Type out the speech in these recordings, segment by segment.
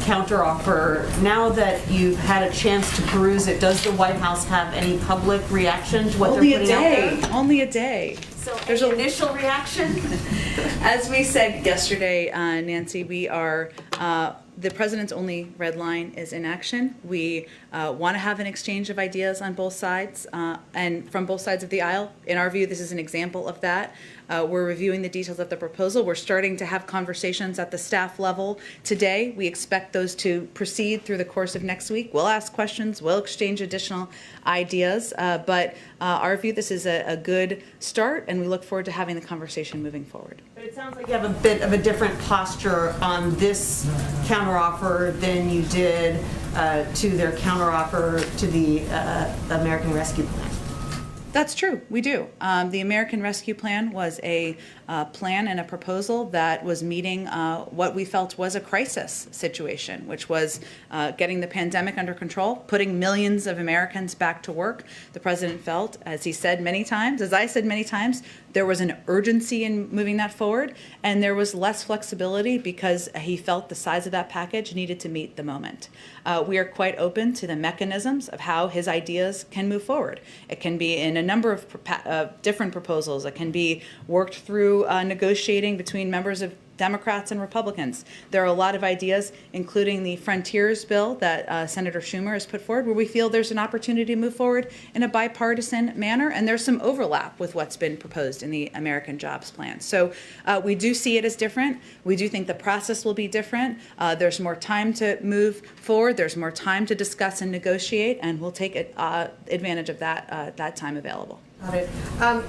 counteroffer. Now that you've had a chance to peruse it, does the White House have any public reaction to what they're putting out there? Only a day. So there's an initial reaction? As we said yesterday, Nancy, we are, the president's only red line is inaction. We want to have an exchange of ideas on both sides and from both sides of the aisle. In our view, this is an example of that. We're reviewing the details of the proposal. We're starting to have conversations at the staff level today. We expect those to proceed through the course of next week. We'll ask questions. We'll exchange additional ideas. But our view, this is a good start, and we look forward to having the conversation moving forward. But it sounds like you have a bit of a different posture on this counteroffer than you did to their counteroffer to the American Rescue Plan. That's true. We do. The American Rescue Plan was a plan and a proposal that was meeting what we felt was a crisis situation, which was getting the pandemic under control, putting millions of Americans back to work. The president felt, as he said many times, as I said many times, there was an urgency in moving that forward, and there was less flexibility because he felt the size of that package needed to meet the moment. We are quite open to the mechanisms of how his ideas can move forward. It can be in a number of different proposals. It can be worked through negotiating between members of Democrats and Republicans. There are a lot of ideas, including the Frontiers bill that Senator Schumer has put forward, where we feel there's an opportunity to move forward in a bipartisan manner, and there's some overlap with what's been proposed in the American Jobs Plan. So we do see it as different. We do think the process will be different. There's more time to move forward. There's more time to discuss and negotiate, and we'll take advantage of that time available. Got it.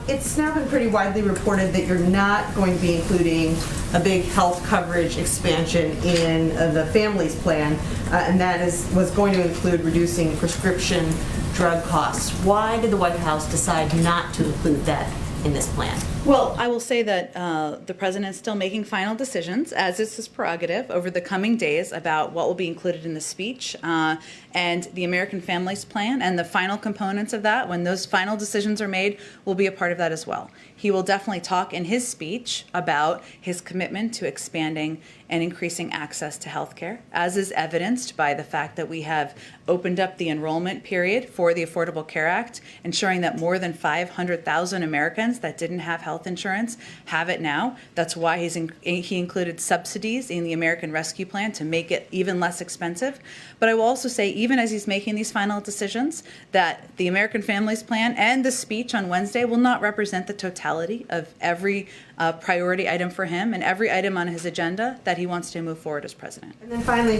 It's now been pretty widely reported that you're not going to be including a big health coverage expansion in the Families Plan, and that was going to include reducing prescription drug costs. Why did the White House decide not to include that in this plan? Well, I will say that the president is still making final decisions, as is his prerogative, over the coming days about what will be included in the speech and the American Families Plan, and the final components of that, when those final decisions are made, will be a part of that as well. He will definitely talk in his speech about his commitment to expanding and increasing access to health care, as is evidenced by the fact that we have opened up the enrollment period for the Affordable Care Act, ensuring that more than 500,000 Americans that didn't have health insurance have it now. That's why he included subsidies in the American Rescue Plan to make it even less expensive. But I will also say, even as he's making these final decisions, that the American Families Plan and the speech on Wednesday will not represent the totality of every priority item for him and every item on his agenda that he wants to move forward as president. And then finally,